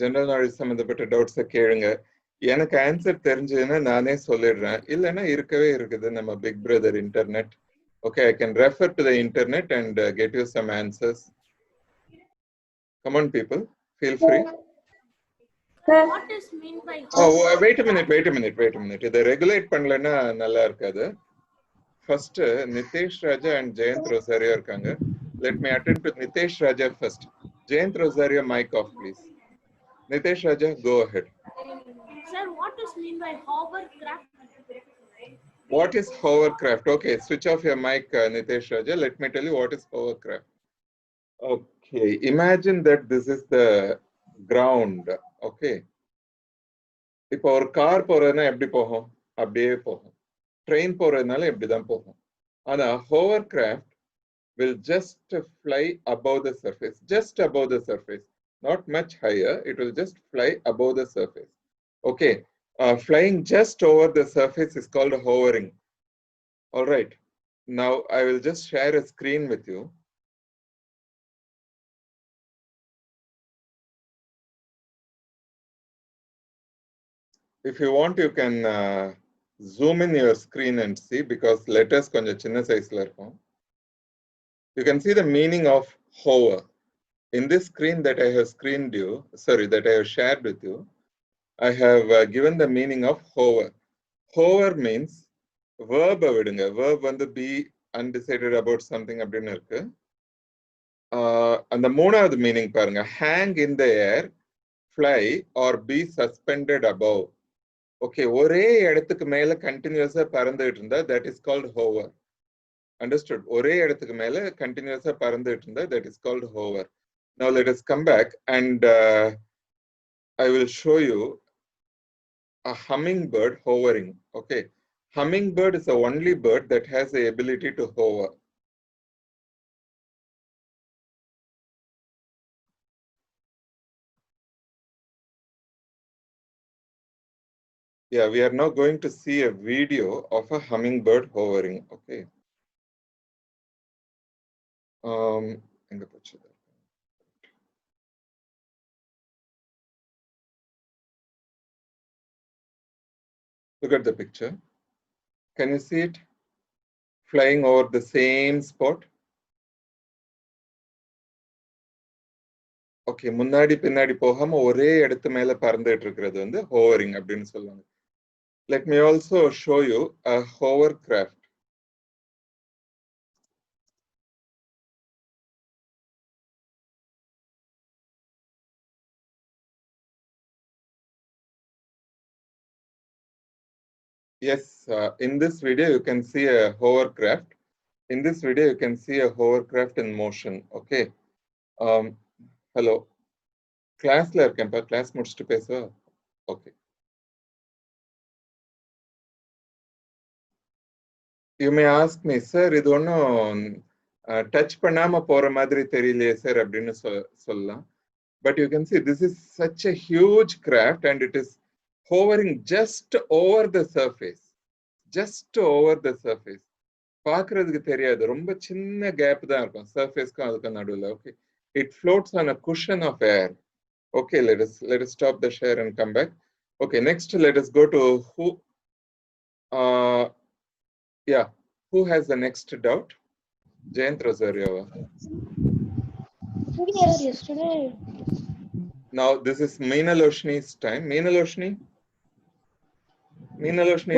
General knowledge சம்பந்தப்பட்ட டவுட்ஸை கேளுங்க. எனக்கு ஆன்சர் தெரிஞ்சதுன்னா நானே சொல்லிடுறேன், இல்லைன்னா இருக்கவே இருக்குது நம்ம big brother internet. Okay, I can refer to the internet and get you some answers. Come on people, feel free. What is meant by wait a minute. இதை ரெகுலேட் பண்ணலன்னா நல்லா இருக்காது. ஃபர்ஸ்ட் நிதேஷ் ராஜா அண்ட் ஜெயந்த் ரோசாரியோ இருக்காங்க. Let me attend to Nitesh Raja first. Jayant Rosario, mic off please. Nitesh Raja, go ahead. Sir, what is mean by hovercraft? What is hovercraft? Okay, switch off your mic, Nitesh Raja. Let me tell you what is hovercraft. Okay, imagine that this is the ground. Okay. இப்போ ஒரு car போறதுன்னா எப்படி போகும்? அப்படியே போகும். Train போறதுனால இப்படிதான் போகும். ஆனா hovercraft will just fly above the surface, just above the surface. Not much higher, it will just fly above the surface. Okay, flying just over the surface is called hovering. All right, now I will just share a screen with you. If you want, you can zoom in your screen and see, because letters konja chinna size la irukum. You can see the meaning of hover. In this screen that I have that I have shared with you, I have given the meaning of hover. Hover means verb vidunga. Verb vandu be undecided about something அப்படினு இருக்கு. அந்த மூணாவது meaning பாருங்க, hang in the air, fly or be suspended above. Okay, ஒரே இடத்துக்கு மேல கண்டினியூஸா பறந்துட்டு இருந்தா that is called hover. Understood? ஒரே இடத்துக்கு மேல கண்டினியூஸா பறந்துட்டு இருந்தா that is called hover. Now let us come back and I will show you a hummingbird hovering. Okay, hummingbird is the only bird that has the ability to hover. Yeah, we are now going to see a video of a hummingbird hovering. Okay. Look at the picture. Can you see it flying over the same spot? Okay, முன்னாடி பின்னாடி போகாம ஒரே இடத்து மேல பறந்துட்டு இருக்கிறது வந்து hovering அப்படினு சொல்லுவாங்க. Let me also show you a hovercraft. Yes, in this video you can see a hovercraft. In this video you can see a hovercraft in motion. Okay. Hello. Class la irken class mudichittu pesava. Okay. You may ask me, sir, idu onnum touch பண்ணாம போற மாதிரி தெரியலையே sir அப்படினு சொல்லலாம். But you can see this is such a huge craft and it is hovering just over the surface. Just over the surface. பார்க்கிறதுக்கு தெரியாது, ரொம்ப சின்ன கேப் தான் இருக்கும் சர்ஃபேஸ்க்கும் அதுக்கு நடுவில். Okay, it floats on a cushion of air. Okay, let us stop the share and come back. Okay, next let us go to who. Yeah, who has the next doubt? Jayant Rosario. Yesterday. Now this is Meenaloshni's time. Meenaloshni,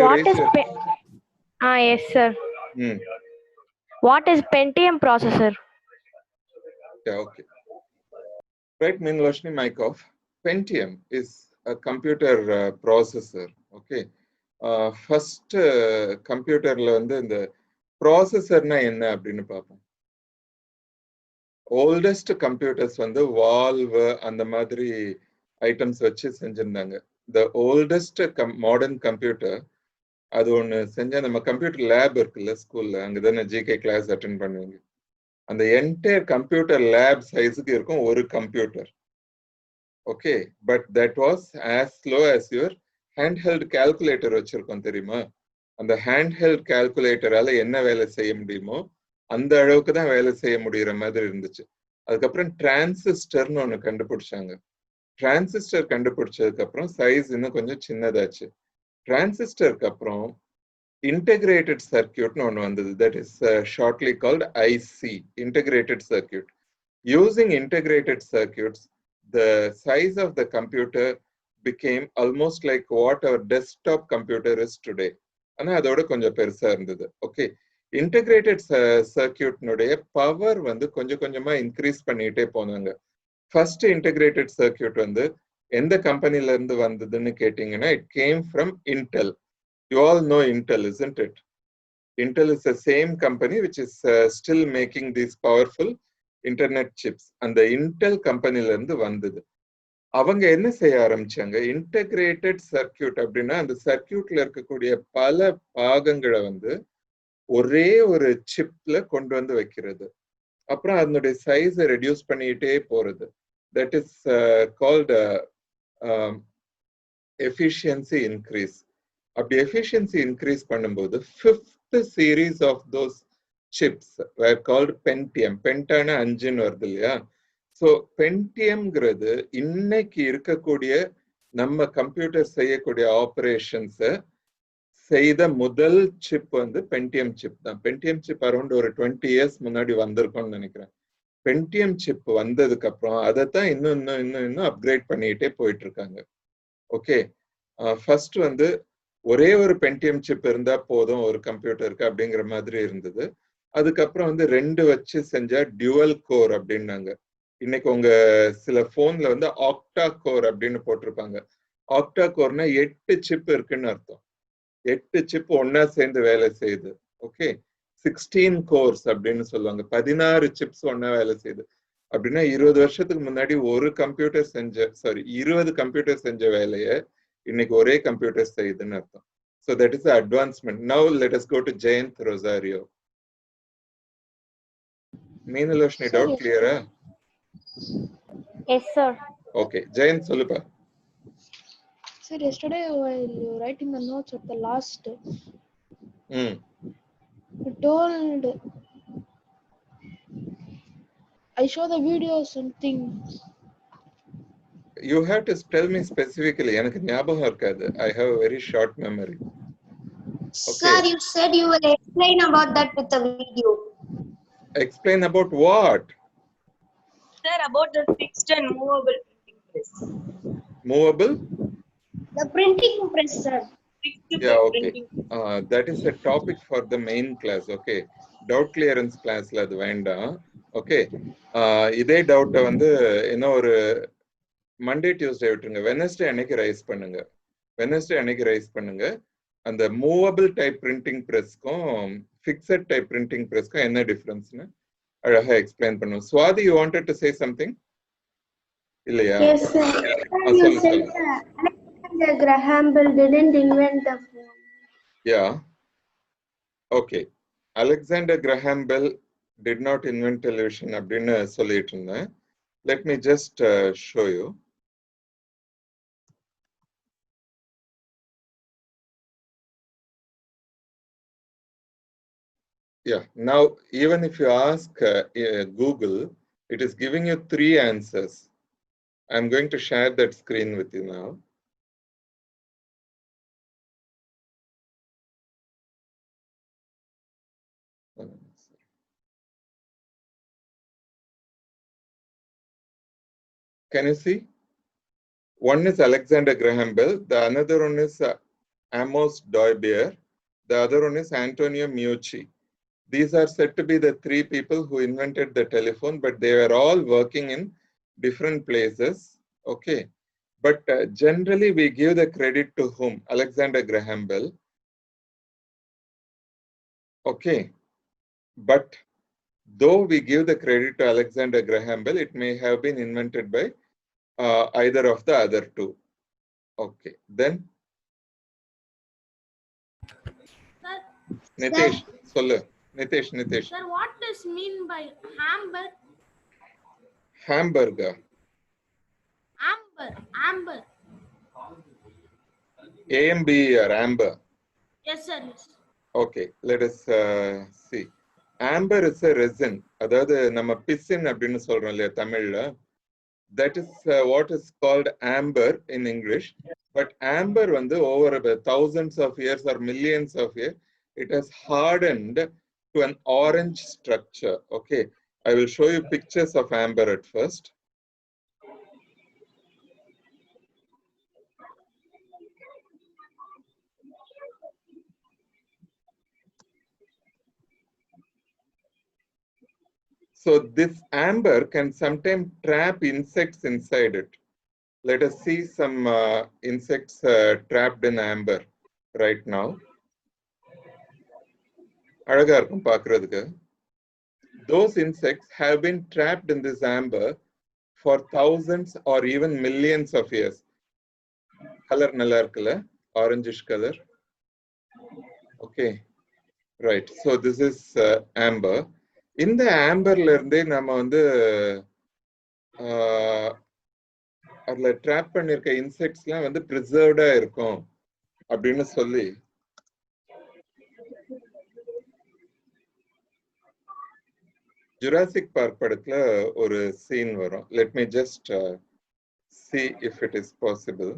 What is yes sir. What is Pentium processor? Yeah, okay. Right, Meenaloshni, mic off. Pentium is a computer processor. Okay. First computerல வந்து இந்த ப்ராசஸர்னா என்ன அப்படின்னு பார்ப்போம். Oldest computers வந்து valve அந்த மாதிரி items வச்சு செஞ்சிருந்தாங்க. த ஓல்டஸ்ட் மாடர்ன் கம்ப்யூட்டர் அது ஒன்று செஞ்சா, நம்ம கம்ப்யூட்டர் லேப் இருக்குல்ல ஸ்கூல்ல, அங்கதானே ஜிகே கிளாஸ் அட்டென்ட் பண்ணுவீங்க. அந்த என்டையர் கம்ப்யூட்டர் லேப் சைஸுக்கு இருக்கும் ஒரு computer. Okay, but that was as slow as your handheld calculator வச்சிருக்கோம் தெரியுமா? அந்த ஹேண்ட்ஹெல்ட் கால்குலேட்டரால என்ன வேலை செய்ய முடியுமோ அந்த அளவுக்கு தான் வேலை செய்ய முடிகிற மாதிரி இருந்துச்சு. அதுக்கப்புறம் டிரான்சிஸ்டர்னு ஒன்று கண்டுபிடிச்சாங்க. டிரான்சிஸ்டர் கண்டுபிடிச்சதுக்கு அப்புறம் சைஸ் இன்னும் கொஞ்சம் சின்னதாச்சு. டிரான்சிஸ்டருக்கு அப்புறம் integrated circuit no one that is shortly called IC, integrated circuit. Using integrated circuits, the size of the computer became almost like what our desktop computer is today. ஆனா அதோட கொஞ்சம் பெருசா இருந்தது. ஓகே, இன்டகிரேட்டட் சர்க்கியூட்னுடைய பவர் வந்து கொஞ்சம் கொஞ்சமா increase பண்ணிட்டே போனாங்க. ஃபர்ஸ்ட் இன்டகிரேட்டட் சர்க்கியூட் வந்து எந்த கம்பெனில இருந்து வந்ததுன்னு கேட்டீங்கன்னா, it came from Intel. You all know Intel, isn't it? Intel is the same company which is still making these powerful internet chips. And the Intel company la irundhu vandhudu. அவங்க என்ன செய்ய ஆரம்பிச்சாங்க, இன்டகிரேட்டட் சர்க்கியூட் அப்படின்னா அந்த சர்க்கியூட்ல இருக்கக்கூடிய பல பாகங்களை வந்து ஒரே ஒரு சிப்ல கொண்டு வந்து வைக்கிறது. அப்புறம் அதனுடைய சைஸை ரெடியூஸ் பண்ணிட்டே போறது. That is called efficiency increase. அப்படி எஃபிஷியன்சி இன்க்ரீஸ் பண்ணும்போது fifth series of those chips were called Pentium. பென்டான 5ன்னு வருது இல்லையா? ஸோ பென்டியம்ங்கிறது இன்னைக்கு இருக்கக்கூடிய நம்ம கம்ப்யூட்டர் செய்யக்கூடிய ஆப்ரேஷன்ஸை செய்த முதல் சிப் வந்து பென்டியம் சிப் தான். பென்டியம் சிப் அரௌண்ட் ஒரு 20 இயர்ஸ் முன்னாடி வந்திருக்கும்னு நினைக்கிறேன். பென்டியம் சிப் வந்ததுக்கு அப்புறம் அதை தான் இன்னும் அப்கிரேட் பண்ணிக்கிட்டே போயிட்டு இருக்காங்க. ஓகே, ஃபர்ஸ்ட் வந்து ஒரே ஒரு பென்டியம் சிப் இருந்தா போதும் ஒரு கம்ப்யூட்டருக்கு அப்படிங்கிற மாதிரி இருந்தது. அதுக்கப்புறம் வந்து 2 வச்சு செஞ்சா டியூவல் கோர் அப்படின்னாங்க. இன்னைக்கு உங்க சில போன்ல வந்து ஆக்டா கோர் அப்படின்னு போட்டிருப்பாங்க. ஆக்டா கோர்னா 8 சிப் இருக்குன்னு அர்த்தம். 8 சிப் ஒன்னா சேர்ந்து வேலை செய்யுது. ஓகே, 16 கோர்ஸ் அப்படின்னு சொல்லுவாங்க. 16 சிப்ஸ் ஒன்னா வேலை செய்யுது. அப்படின்னா 20 வருஷத்துக்கு முன்னாடி ஒரு கம்ப்யூட்டர் 20 கம்ப்யூட்டர் செஞ்ச வேலையை இன்னைக்கு ஒரே கம்ப்யூட்டர் செய்யுதுன்னு அர்த்தம். So that is the advancement. Now let us go to Jayanth Rosario. Meenaloshni, doubt clear? Yes, sir. Okay, Jayanth solupa. Sir, yesterday while writing the notes at the last, you told I show the video or something. You have to tell me specifically. எனக்கு ஞாபகம் இருக்காது. I have a very short memory. Okay. Sir, you said you will explain about that with the video. Explain about what? Sir, about the fixed and movable printing press. Movable? The printing press, sir. Yeah, okay. That is a topic for the main class. Okay. Doubt clearance class la adu vendam. Okay. இதே டவுட்டை வந்து இன்னும் ஒரு Monday Tuesday விட்டுருங்க. Wednesday அன்னைக்கு raise பண்ணுங்க. அந்த movable type printing பிரஸ்க்கும் ஃபிக்ஸட் டைப் பிரிண்டிங் பிரஸ்க்கும் என்ன டிஃபரன்ஸ்னு அழகா எக்ஸ்பிளைன் பண்ணுவோம். Swathi, you wanted to say something இல்லையா? Yes, sir. You said Alexander Graham Bell didn't invent the phone. Yeah. Okay. Alexander Graham Bell did not invent television அப்படின்னு சொல்லிட்டு இருந்தேன். Let me just show you. Yeah, now even if you ask Google, it is giving you 3 answers. I'm going to share that screen with you now. Can you see? One is Alexander Graham Bell, the another one is Amos Doibier, the other one is Antonio Meucci. These are said to be the 3 people who invented the telephone, but they were all working in different places. Okay. But generally we give the credit to whom? Alexander Graham Bell. Okay. But though we give the credit to Alexander Graham Bell, it may have been invented by either of the other 2. Okay. Then Sir, Nitesh, sollu. Nitesh. Sir, what does mean by hamburger? Hamburger. Amber. AMBER, amber. Yes, sir. Yes. Okay, let us see. Amber is a resin. அதாவது நம்ம பிசின் அப்படின்னு சொல்றோம் இல்லையா தமிழ்ல. That is what is called amber in English. But amber over thousands of years or millions of years, it has hardened to an orange structure. Okay, I will show you pictures of amber at first. So this amber can sometimes trap insects inside it. Let us see some insects trapped in amber right now. அழகா இருக்கும் பார்க்கிறதுக்கு. Those insects have been trapped in this amber for thousands or even millions of years. Color நல்லா இருக்குல்ல, orangish color. Okay, right. So this is amber. இந்த ஆம்பர்ல இருந்தே நம்ம அதுல drop பண்ணிருக்க இன்செக்ட்ஸ்லாம் ப்ரிசர்வ்டா இருக்கும் அப்படின்னு சொல்லி Jurassic Park படத்துல ஒரு சீன் வரும். Let me just see if it is possible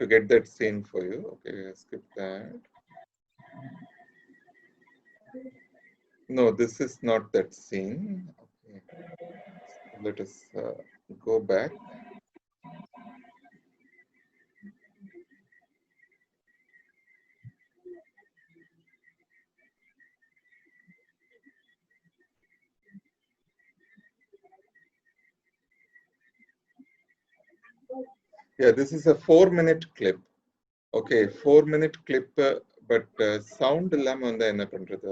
to get that scene for you. Okay, skip that. No, this is not that scene. Okay, let us go back. Yeah, this is a 4-minute clip. Okay, 4-minute clip, but sound இல்லாம என்ன பண்றது?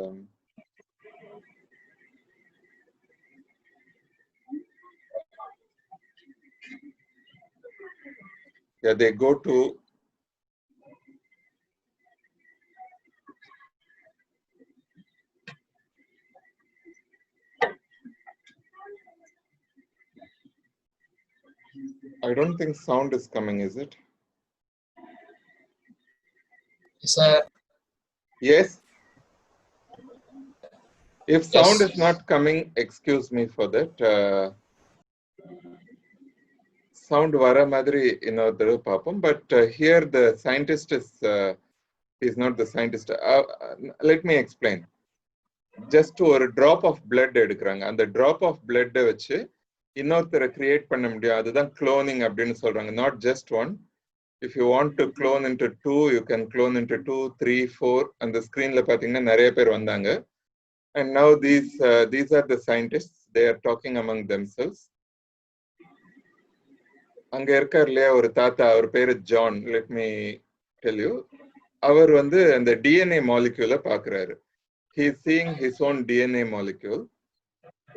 Yeah, they go to I don't think sound is coming, is it? Sir. Yes. If sound Yes. is not coming, excuse me for that. Sound vara madri inodru papam, but here the scientist is not the scientist. Let me explain. Just ஒரு drop of blood எடுக்கறாங்க. அந்த drop of blood வச்சு இன்னொருத்தரை create பண்ண முடியும். அதுதான் cloning அப்படின்னு சொல்றாங்க. Not just one. If you want to clone into 2, you can clone into 2, 3, 4. அந்த ஸ்கிரீன்ல பாத்தீங்கன்னா நிறைய பேர் வந்தாங்க. And now these are the scientists. They are talking among themselves. அங்க இருக்கார் இல்லையா ஒரு தாத்தா, அவர் பேரு John. Let me tell you. அவர் அந்த DNA molecule பாக்குறாரு. He is seeing his own DNA molecule.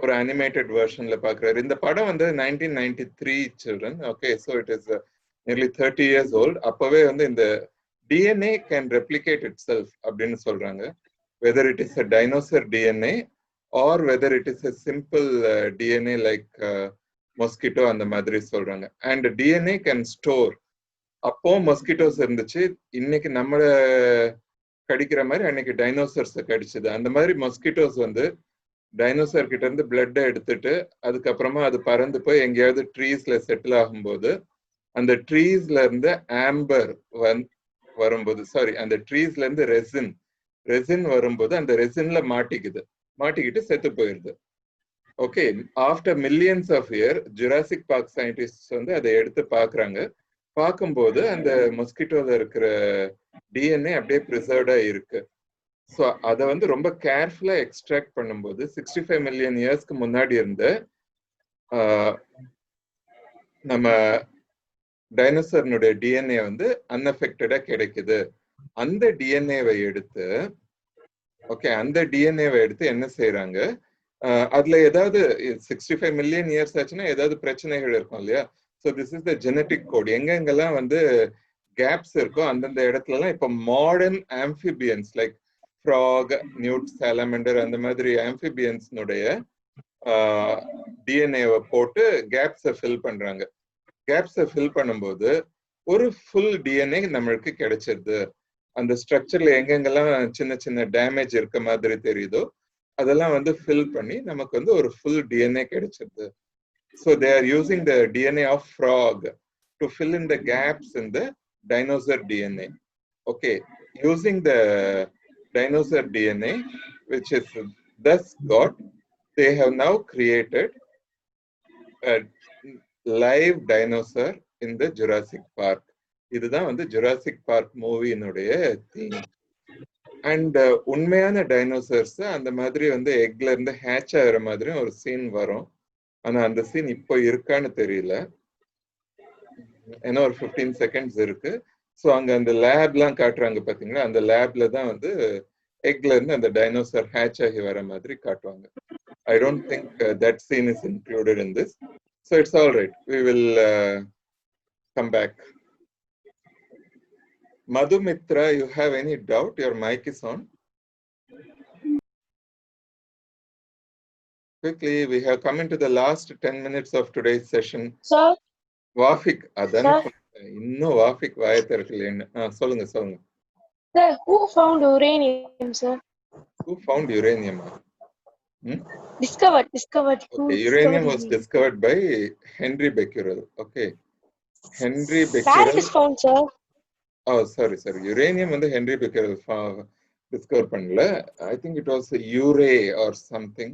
ஒரு animated versionல பாக்குறாரு. இந்த படம் 1993 children. Okay, so it is nearly 30 years old. அப்பவே இந்த DNA can replicate itself அப்படின்னு சொல்றாங்க. Whether it is a dinosaur DNA or whether it is a simple DNA like mosquito அந்த மாதிரி சொல்றாங்க. And DNA can store. அப்போ mosquitoes இருந்துச்சு, இன்னைக்கு நம்மள கடிக்கிற மாதிரி அன்னைக்கு டைனோசர்ஸ் கடிச்சது. அந்த மாதிரி மஸ்கிட்டோஸ் டைனோசர் கிட்ட இருந்து பிளட் எடுத்துட்டு அதுக்கப்புறமா அது பறந்து போய் எங்கேயாவது ட்ரீஸ்ல செட்டில் ஆகும்போது அந்த ட்ரீஸ்ல இருந்து ஆம்பர் வரும்போது அந்த ட்ரீஸ்ல இருந்து ரெசின் வரும்போது அந்த ரெசின்ல மாட்டிக்கிட்டு செத்து போயிருது. Okay, after millions of year Jurassic Park scientist அதை எடுத்து பாக்குறாங்க. பார்க்கும்போது அந்த மொஸ்கிட்டோல இருக்கிற டிஎன்ஏ அப்படியே ப்ரிசர்வ்டா இருக்கு. ஸோ அதை ரொம்ப கேர்ஃபுல்லா எக்ஸ்ட்ராக்ட் பண்ணும்போது 65 மில்லியன் இயர்ஸ்க்கு முன்னாடி இருந்த நம்ம டைனோசர்னுடைய டிஎன்ஏ அன்அஃபெக்டடா கிடைக்குது. அந்த டிஎன்ஏவை எடுத்து என்ன செய்யறாங்க, அதுல ஏதாவது 65 மில்லியன் இயர்ஸ் ஆச்சுன்னா ஏதாவது பிரச்சனைகள் இருக்கும் இல்லையா? So this is the genetic code. எங்கெங்கெல்லாம் கேப்ஸ் இருக்கோ அந்தந்த இடத்துலலாம் இப்போ modern amphibians like frog, newt, salamander அந்த மாதிரி ஆம்பிபியன்ஸ்னுடைய டிஎன்ஏவை போட்டு கேப்ஸை ஃபில் பண்றாங்க. கேப்ஸை ஃபில் பண்ணும்போது ஒரு ஃபுல் டிஎன்ஏ நம்மளுக்கு கிடைச்சிருது. அந்த ஸ்ட்ரக்சர்ல எங்கெங்கெல்லாம் சின்ன சின்ன டேமேஜ் இருக்க மாதிரி தெரியுதோ அதெல்லாம் ஃபில் பண்ணி நமக்கு ஒரு ஃபுல் டிஎன்ஏ கிடைச்சிருது So they are using the DNA of frog to fill in the gaps in the dinosaur DNA. Okay, using the dinosaur DNA, which is thus got, they have now created a live dinosaur in the Jurassic Park. இதுதான் வந்து Jurassic park மூவியினுடைய theme. And உண்மையான dinosaurs அந்த மாதிரி வந்து எக்ல இருந்து hatch ஆகிற மாதிரி ஒரு சீன் வரும். ஆனா அந்த சீன் இப்போ இருக்கான்னு தெரியல, ஏன்னா ஒரு 15 செகண்ட்ஸ் இருக்கு. ஸோ அங்க அந்த லேப்லாம் காட்டுறாங்க பாத்தீங்களா, அந்த லேப்ல தான் வந்து எக்ல இருந்து அந்த டைனோசர் ஹேட்ச் ஆகி வர மாதிரி காட்டுவாங்க. I don't think that scene is included in this. So it's all right. We will come back. Madhumitra, you have any doubt? Your mic is on. Quickly, we have come into the last 10 minutes of today's session. Sir. Wafik, adana inno Wafik vaaya thirakkala. Solunga. Sir, who found uranium, sir? Who found uranium? Discovered. Okay, uranium was discovered by Henry Becquerel. Okay. Henry Becquerel. Where it is found, sir? Oh, sorry. Uranium வந்து Henry Becquerel discover பண்ணல. I think it was urey or something.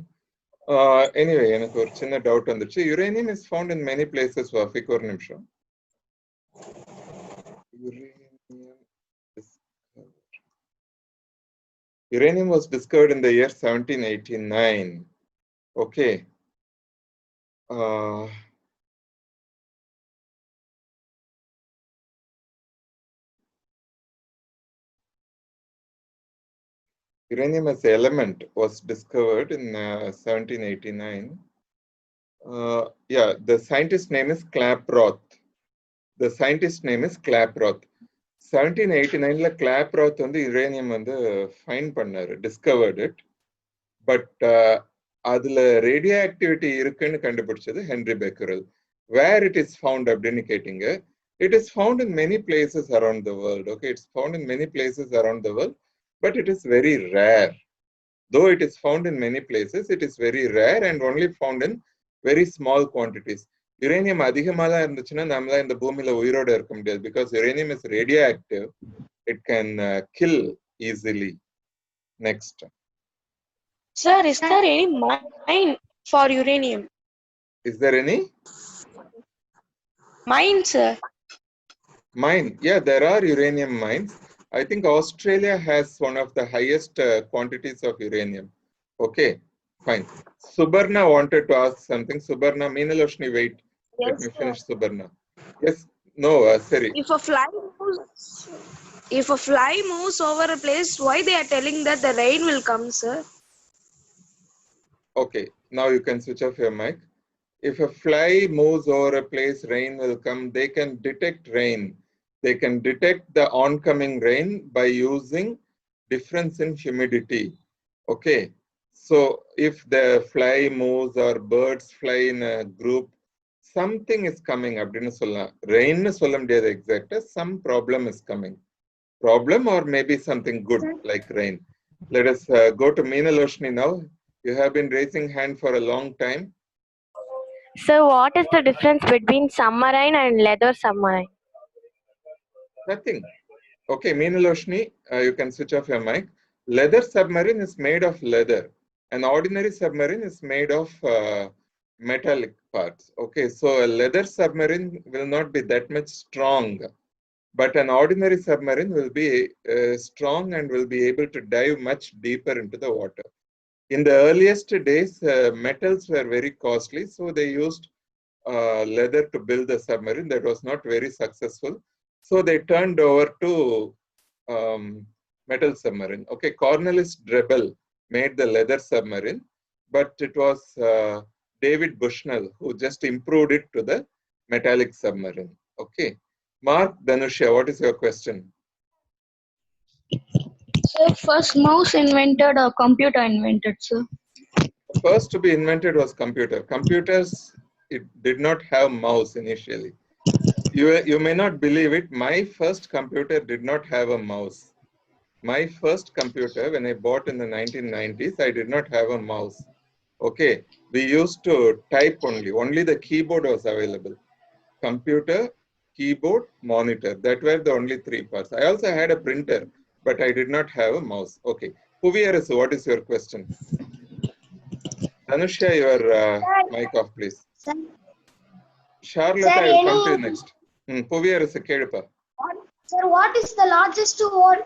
Anyway, எனக்கு ஒரு சின்ன doubt வந்துச்சு. Uranium is found in many places. Wafik, ஒரு நிமிஷம். Uranium was discovered in the year 1789. Okay. Uranium as element was discovered in 1789. Yeah, the scientist name is Klaproth. 1789 Klaproth வந்து uranium வந்து find பண்ணாரு, discovered it. But அதுல radioactivity இருக்குன்னு கண்டுபிடிச்சது Henry Becquerel. Where it is found அப்படின்னு கேட்டீங்க. It is found in many places around the world. Okay, it's found in many places around the world. But it is very rare. Though it is found in many places, it is very rare and only found in very small quantities. Uranium அதிகமால இருந்துச்சுன்னா நம்மள இந்த பூமியில உயிரோட இருக்க முடியாது, because uranium is radioactive. It can kill easily. Next. Sir, is there any mine for uranium? Is there any? Mine, sir. Mine. Yeah, there are uranium mines. I think Australia has one of the highest quantities of uranium. Okay, fine. Subarna wanted to ask something. Subarna, Meenaloshni, wait. Yes, let me finish, sir. Subarna. Yes, no, sorry. If a fly moves over a place, why they are telling that the rain will come, sir? Okay, now you can switch off your mic. If a fly moves over a place, rain will come. They can detect rain. They can detect the oncoming rain by using difference in humidity. Okay, so if the fly moves or birds fly in a group, something is coming. Rain exact. Some problem is coming. Problem or maybe something good like rain. Let us go to Meenaloshni now. You have been raising hand for a long time. Sir, what is the difference between submarine and leather submarine? Nothing. Okay, Meenaloshni, you can switch off your mic. Leather submarine is made of leather. An ordinary submarine is made of metallic parts. Okay, so a leather submarine will not be that much strong, but an ordinary submarine will be strong and will be able to dive much deeper into the water. In the earliest days, metals were very costly, so they used leather to build the submarine. That was not very successful. So they turned over to metal submarine. Okay, Cornelis Drebbel made the leather submarine, but it was David Bushnell who just improved it to the metallic submarine. Okay, Mark Danusha, what is your question? Sir, first mouse invented or computer invented, sir? First to be invented was computer. Computers, it did not have mouse initially. You may not believe it. My first computer did not have a mouse. My first computer, when I bought in the 1990s, I did not have a mouse. Okay, we used to type only the keyboard was available. Computer, keyboard, monitor. That were the only three parts. I also had a printer, but I did not have a mouse. Okay, Puviyarasu, what is your question? Anusha, your mic off, please. Sir, Charlotte, Sir, I will come to you any- next. Puviyarasu, Kedupa. Sir, what is the longest hole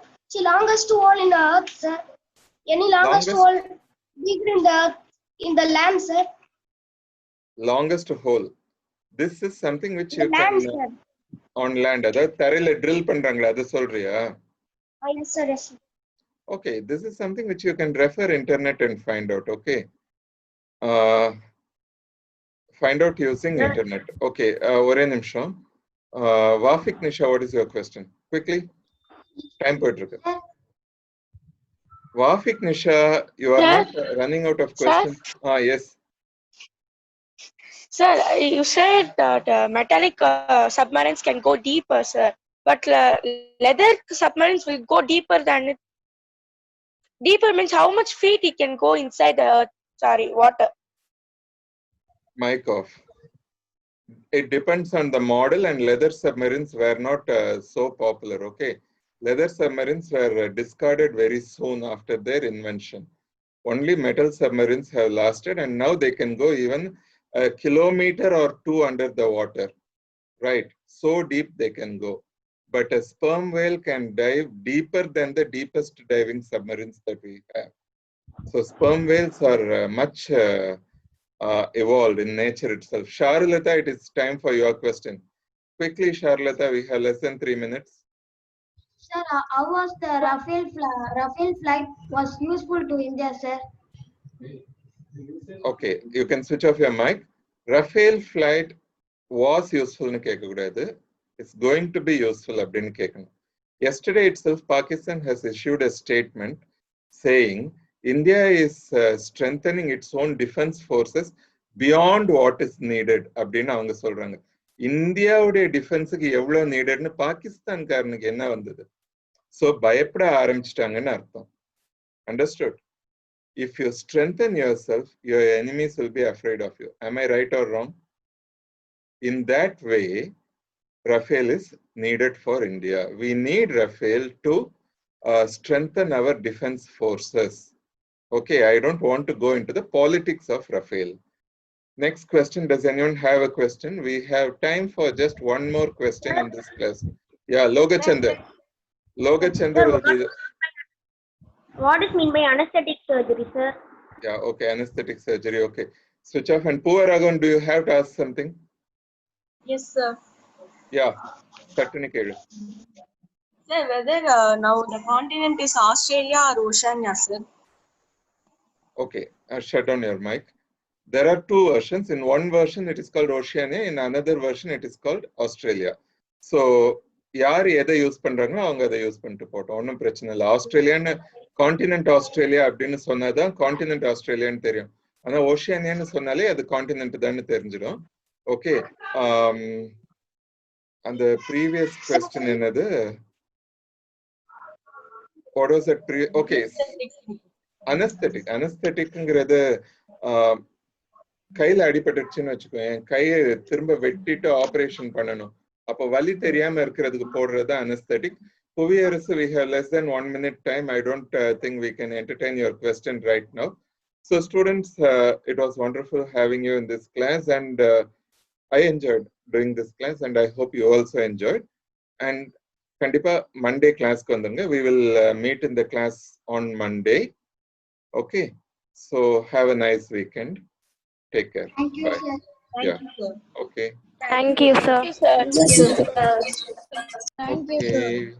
in the earth, sir? Any longest Longest? hole bigger in the land, sir? Longest hole. This is something which The you land, can sir. on land. அதாவது தரையில drill பண்றாங்களா அது சொல்றியா? Yes, sir. Yes, sir. Okay, this is something which you can refer internet and find out. Okay, find out using internet. Okay, ஒரே நிமிஷம். Wafik Nisha, what is your question? Quickly, time போயிட்டு இருக்கு. Wafik Nisha, you are Sir? not running out of questions. Yes. Sir, you said that metallic submarines can go deeper, sir. But leather submarines will go deeper than it. Deeper means how much feet it can go inside the earth, water. Mic off. It depends on the model, and leather submarines were not so popular. Okay, leather submarines were discarded very soon after their invention. Only metal submarines have lasted, and now they can go even a kilometer or two under the water. Right, so deep they can go. But a sperm whale can dive deeper than the deepest diving submarines that we have. So sperm whales are much evolved in nature itself. Charlotte, it is time for your question. Quickly, Charlotte, we have less than 3 minutes. Sir, how was the Rafale flight was useful to India, sir? Okay, you can switch off your mic. Rafale flight was useful in கேட்கக்கூடாது. It's going to be useful அப்படின்னு கேட்கணும். Yesterday itself, Pakistan has issued a statement saying India is strengthening its own defense forces beyond what is needed அப்படின்னு அவங்க சொல்றாங்க. இந்தியாவுடைய டிஃபென்ஸுக்கு எவ்வளவு நீடட்னு பாகிஸ்தான்காரனுக்கு என்ன வந்தது? ஸோ பயப்பட ஆரம்பிச்சிட்டாங்கன்னு அர்த்தம். Understood? If you strengthen yourself, your enemies will be afraid of you. Am I right or wrong? In that way, Rafale is needed for India. We need Rafale to strengthen our defense forces. Okay, I don't want to go into the politics of Rafale. Next question, does anyone have a question? We have time for just one more question in this class. Yeah, Logachandar. Logachandar will be the... What is mean by anesthetic surgery, sir? Yeah, okay, anesthetic surgery, okay. Switch off. And Puvaragan, do you have to ask something? Yes, sir. Yeah, certainly. Sir, whether now the continent is Australia or Oceania, sir? Okay, shut down your mic. There are two versions. In one version, it is called Oceania. In another version, it is called Australia. So, யார் எதை use பண்றாங்களோ அவங்க அதை use பண்ணிட்டு போட்டோம், ஒன்றும் பிரச்சனை இல்லை. ஆஸ்திரேலியான்னு கான்டினென்ட் ஆஸ்திரேலியா அப்படின்னு சொன்னாதான் கான்டினென்ட் ஆஸ்திரேலியான்னு தெரியும். ஆனா ஓஷியானியான்னு சொன்னாலே அது கான்டினென்ட் தான் தெரிஞ்சிடும். ஓகே, அந்த ப்ரீவியஸ் கொஸ்டின் என்னது? What was that? Okay, அனஸ்தெட்டிக்ங்கிறது கையில அடிபட்டுச்சுன்னு வச்சுக்கோ, என் கையை திரும்ப வெட்டிட்டு ஆபரேஷன் பண்ணணும், அப்போ வலி தெரியாம இருக்கிறதுக்கு போடுறது anaesthetic. Puviyarasu, we have less than 1 minute time. I don't think we can entertain your question right now. So students, it was wonderful having you in this class, and I enjoyed doing this class, and I hope you also enjoyed. And kandipa Monday class ku vandunga. We will meet in the class on Monday. Okay, so have a nice weekend. Take care. Thank you, Bye. sir. Yeah. Okay. Thank you, sir. Thank you, sir. Okay.